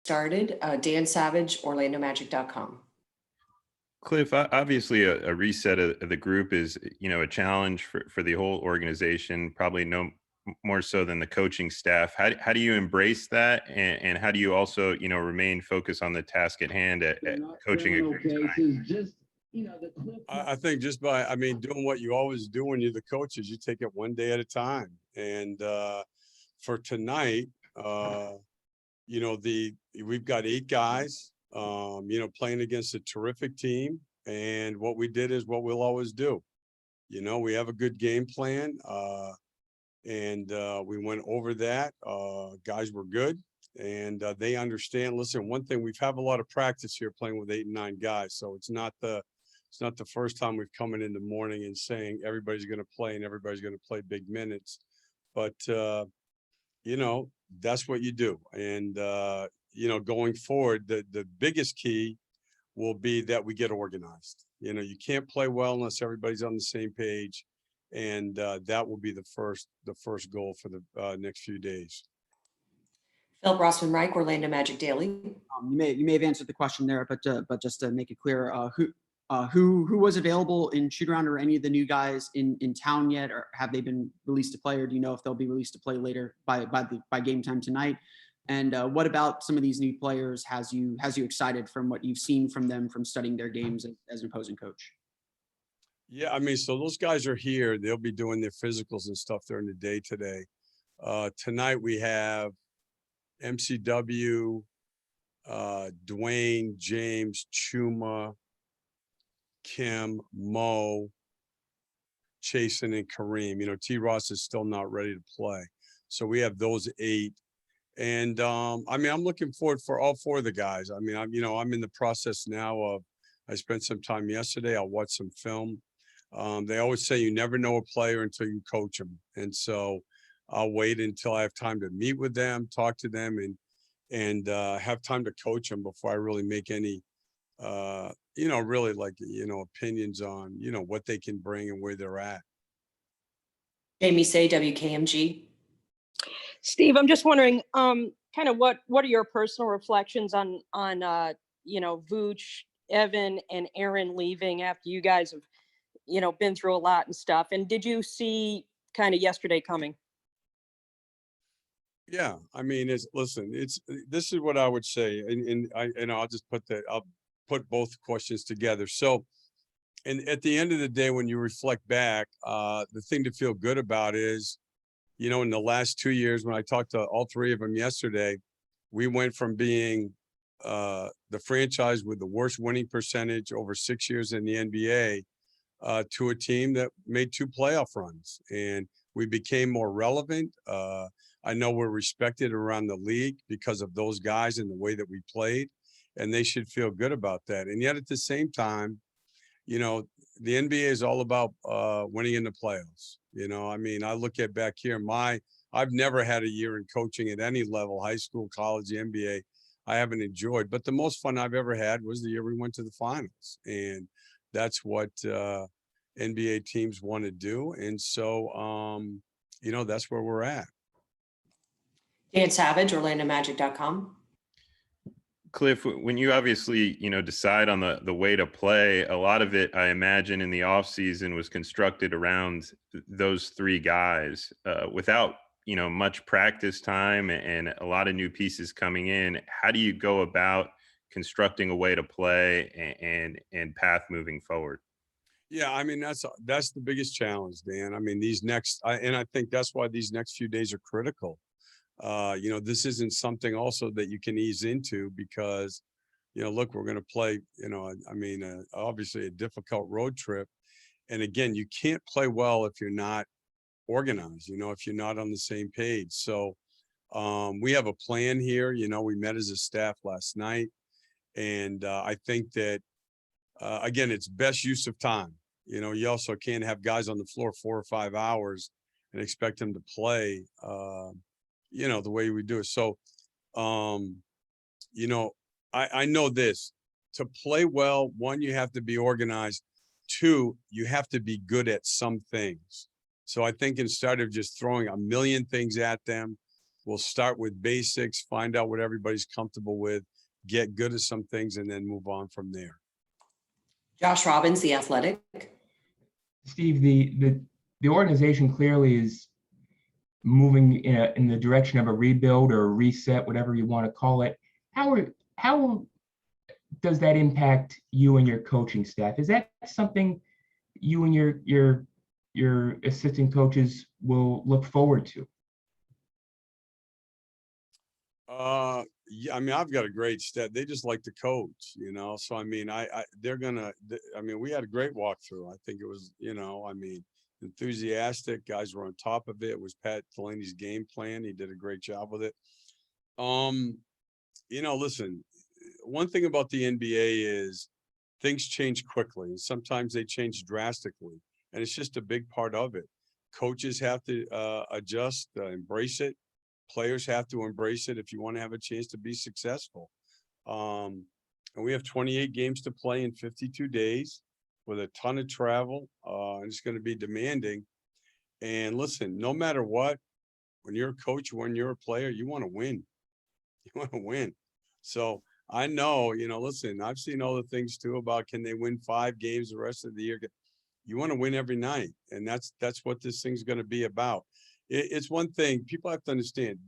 started. Dan Savage, OrlandoMagic.com. Cliff, obviously a reset of the group is, a challenge for the whole organization, probably no more so than the coaching staff. How do you embrace that? And how do you also, remain focused on the task at hand at coaching a group tonight? I think just by, doing what you always do when you're the coaches, you take it one day at a time. And for tonight, we've got 8 guys, playing against a terrific team. And what we did is what we'll always do. We have a good game plan, and we went over that. Guys were good, and they understand. Listen, one thing, we've had a lot of practice here playing with 8 and 9 guys, so it's not the first time we've come in the morning and saying everybody's going to play and everybody's going to play big minutes. But that's what you do. And going forward, the biggest key will be that we get organized. You can't play well unless everybody's on the same page, and that will be the first goal for the next few days. Phil Rossman-Reich, Orlando Magic Daily. You may have answered the question there, but just to make it clear, who was available in shoot around, or any of the new guys in town yet, or have they been released to play, or do you know if they'll be released to play later by game time tonight? And what about some of these new players has you excited from what you've seen from them from studying their games as an opposing coach? Yeah, so those guys are here. They'll be doing their physicals and stuff during the day today. Tonight we have MCW, Dwayne, James, Chuma, Kim, Mo, Chasen, and Kareem. T. Ross is still not ready to play. So we have those 8. And I'm looking forward for all 4 of the guys. I'm in the process now of, I spent some time yesterday. I'll watch some film. They always say you never know a player until you coach them. And so I'll wait until I have time to meet with them, talk to them, and have time to coach them before I really make any, really opinions on, what they can bring and where they're at. Jamie Say, WKMG. Steve, I'm just wondering, kind of what are your personal reflections on Vooch, Evan, and Aaron leaving after you guys have, been through a lot and stuff? And did you see kind of yesterday coming? Yeah, this is what I would say, and I'll just I'll put both questions together. So, and at the end of the day, when you reflect back, the thing to feel good about is, in the last 2 years, when I talked to all 3 of them yesterday, we went from being the franchise with the worst winning percentage over 6 years in the NBA to a team that made 2 playoff runs, and we became more relevant. I know we're respected around the league because of those guys and the way that we played, and they should feel good about that. And yet at the same time, the NBA is all about winning in the playoffs. I look at back here, I've never had a year in coaching at any level, high school, college, NBA, I haven't enjoyed. But the most fun I've ever had was the year we went to the finals. And that's what NBA teams want to do. And so, that's where we're at. Dan Savage, OrlandoMagic.com. Cliff, when you obviously, decide on the way to play, a lot of it, I imagine, in the off season was constructed around those 3 guys without, much practice time and a lot of new pieces coming in. How do you go about constructing a way to play and path moving forward? Yeah, that's the biggest challenge, Dan. And I think that's why these next few days are critical. This isn't something also that you can ease into because, look, we're going to play, obviously a difficult road trip. And again, you can't play well if you're not organized, if you're not on the same page. So we have a plan here. We met as a staff last night. And I think that, again, it's best use of time. You also can't have guys on the floor 4 or 5 hours and expect them to play, the way we do it. So, I know this, to play well, 1, you have to be organized. 2, you have to be good at some things. So I think instead of just throwing a million things at them, We'll start with basics, find out what everybody's comfortable with, get good at some things, and then move on from there. Josh Robbins, The Athletic. Steve, the organization clearly is moving in the direction of a rebuild or a reset, whatever you want to call it. How does that impact you and your coaching staff? Is that something you and your assistant coaches will look forward to? Yeah, I mean, I've got a great staff. They just like to coach, you know. So I mean, they're gonna. I mean, we had a great walkthrough. I think it was, you know, I mean, enthusiastic guys were on top of it. It was Pat Delaney's game plan. He did a great job with it. You know, listen, one thing about the NBA is things change quickly, and sometimes they change drastically, and it's just a big part of it. Coaches have to adjust, embrace it. Players have to embrace it if you want to have a chance to be successful. And we have 28 games to play in 52 days with a ton of travel. And it's going to be demanding. And listen, no matter what, when you're a coach, when you're a player, you want to win. You want to win. So I know, you know, listen, I've seen all the things too about can they win 5 games the rest of the year? You want to win every night. And that's what this thing's going to be about. It's one thing people have to understand.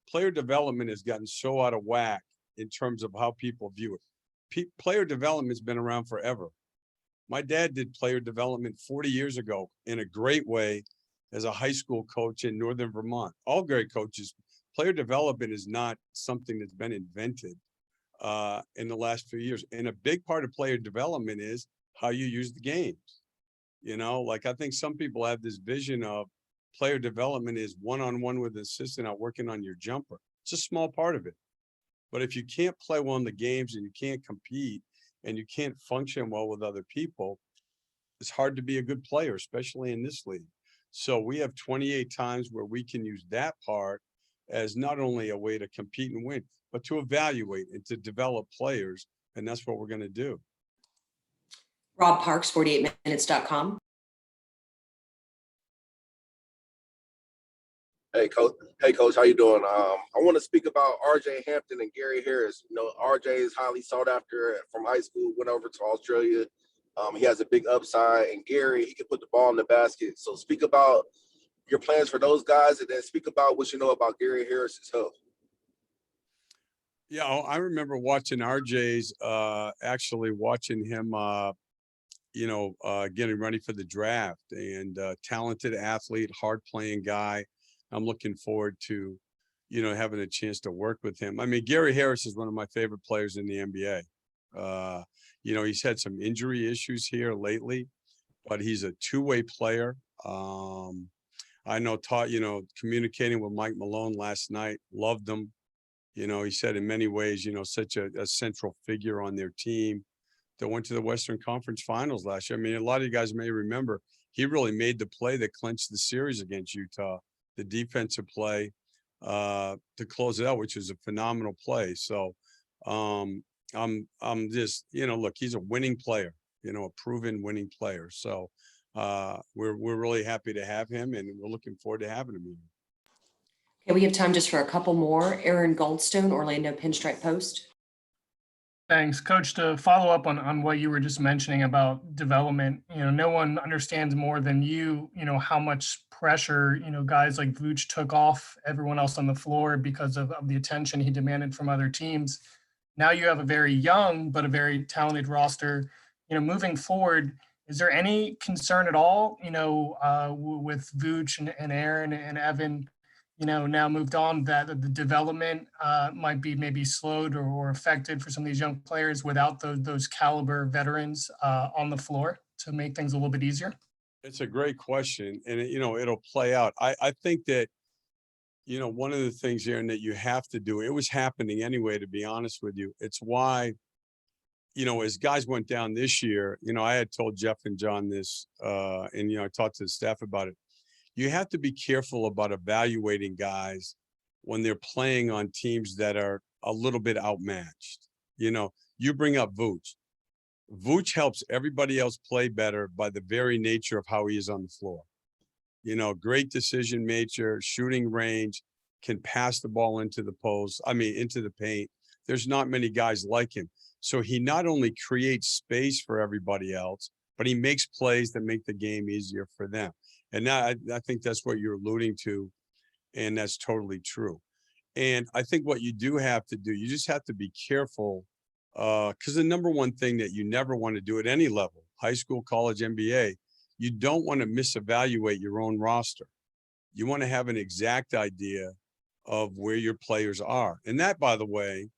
Player development has gotten so out of whack in terms of how people view it. Player development's been around forever. My dad did player development 40 years ago in a great way as a high school coach in Northern Vermont. All great coaches. Player development is not something that's been invented in the last few years. And a big part of player development is how you use the games. You know, like I think some people have this vision of player development is one-on-one with an assistant out working on your jumper. It's a small part of it. But if you can't play well in the games and you can't compete and you can't function well with other people, it's hard to be a good player, especially in this league. So we have 28 times where we can use that part as not only a way to compete and win, but to evaluate and to develop players. And that's what we're going to do. Rob Parks, 48minutes.com. Hey coach, how you doing? I want to speak about RJ Hampton and Gary Harris. You know, RJ is highly sought after from high school, went over to Australia. He has a big upside, and Gary, he can put the ball in the basket. So speak about your plans for those guys, and then speak about what you know about Gary Harris's health. Yeah, I remember watching RJ's, actually watching him, getting ready for the draft, and talented athlete, hard playing guy. I'm looking forward to, having a chance to work with him. I mean, Gary Harris is one of my favorite players in the NBA. He's had some injury issues here lately, but he's a two-way player. I know, communicating with Mike Malone last night, loved him. He said in many ways, such a central figure on their team that went to the Western Conference Finals last year. I mean, a lot of you guys may remember, he really made the play that clinched the series against Utah, the defensive play to close it out, which was a phenomenal play. So I'm just, look, he's a winning player, a proven winning player. So we're really happy to have him, and we're looking forward to having him here. Okay, we have time just for a couple more. Aaron Goldstone, Orlando Pinstripe Post. Thanks, Coach. To follow up on what you were just mentioning about development, no one understands more than you, how much pressure, guys like Vooch took off everyone else on the floor because of the attention he demanded from other teams. Now you have a very young but a very talented roster. Moving forward, is there any concern at all, with Vooch and Aaron and Evan, now moved on, that the development might be maybe slowed or affected for some of these young players without those caliber veterans on the floor to make things a little bit easier? It's a great question, and it'll play out. I think that, one of the things, Aaron, that you have to do, it was happening anyway, to be honest with you. It's why, as guys went down this year, I had told Jeff and John this, and, I talked to the staff about it. You have to be careful about evaluating guys when they're playing on teams that are a little bit outmatched. You bring up Vooch. Vooch helps everybody else play better by the very nature of how he is on the floor. You know, great decision maker, shooting range, can pass the ball into the post. I mean, into the paint. There's not many guys like him. So he not only creates space for everybody else, but he makes plays that make the game easier for them. And that, I think that's what you're alluding to. And that's totally true. And I think what you do have to do, you just have to be careful, because the number one thing that you never want to do at any level, high school, college, NBA, you don't want to misevaluate your own roster. You want to have an exact idea of where your players are. And that, by the way,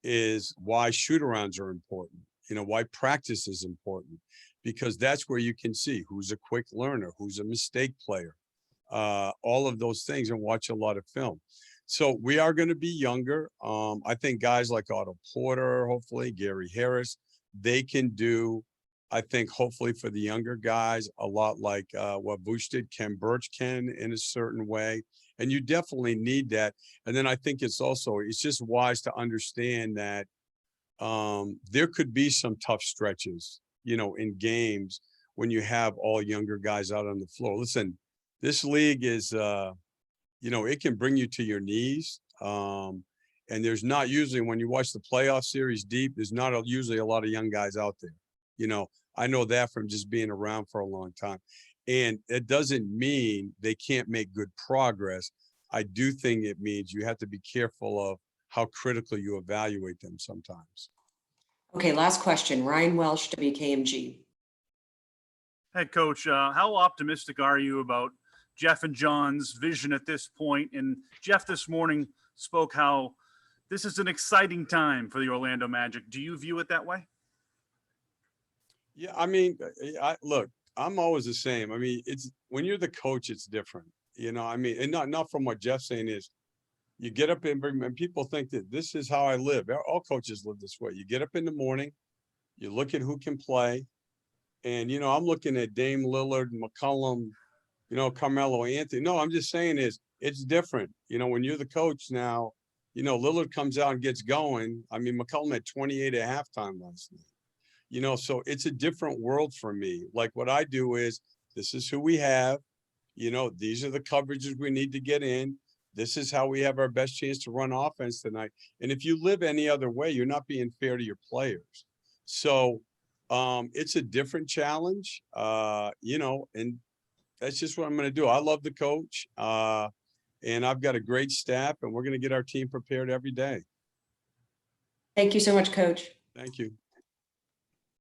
is why shoot-arounds are important. You know, why practice is important, because that's where you can see who's a quick learner, who's a mistake player, all of those things, and watch a lot of film. So we are going to be younger. I think guys like Otto Porter, hopefully Gary Harris, they can do, I think, hopefully for the younger guys, a lot like what Vooch did, Ken Birch can in a certain way. And you definitely need that. And then I think it's just wise to understand that there could be some tough stretches, you know, in games when you have all younger guys out on the floor. Listen, this league is, you know, it can bring you to your knees. And there's not usually, when you watch the playoff series deep, there's not usually a lot of young guys out there. You know, I know that from just being around for a long time. And it doesn't mean they can't make good progress. I do think it means you have to be careful of how critical you evaluate them sometimes. Okay, last question. Ryan Welsh, WKMG. Head coach, how optimistic are you about Jeff and John's vision at this point? And Jeff this morning spoke how this is an exciting time for the Orlando Magic. Do you view it that way? Yeah, I mean, look, I'm always the same. I mean, it's when you're the coach, it's different. You know, I mean, and not from what Jeff's saying is, you get up and people think that this is how I live. All coaches live this way. You get up in the morning, you look at who can play, and you know, I'm looking at Dame Lillard, McCollum, you know, Carmelo Anthony. No, I'm just saying it's different. You know, when you're the coach now, you know, Lillard comes out and gets going. I mean, McCollum had 28 at halftime last night. You know, so it's a different world for me. Like what I do is, this is who we have. You know, these are the coverages we need to get in. This is how we have our best chance to run offense tonight. And if you live any other way, you're not being fair to your players. So it's a different challenge, you know, and that's just what I'm going to do. I love the coach, and I've got a great staff, and we're going to get our team prepared every day. Thank you so much, Coach. Thank you.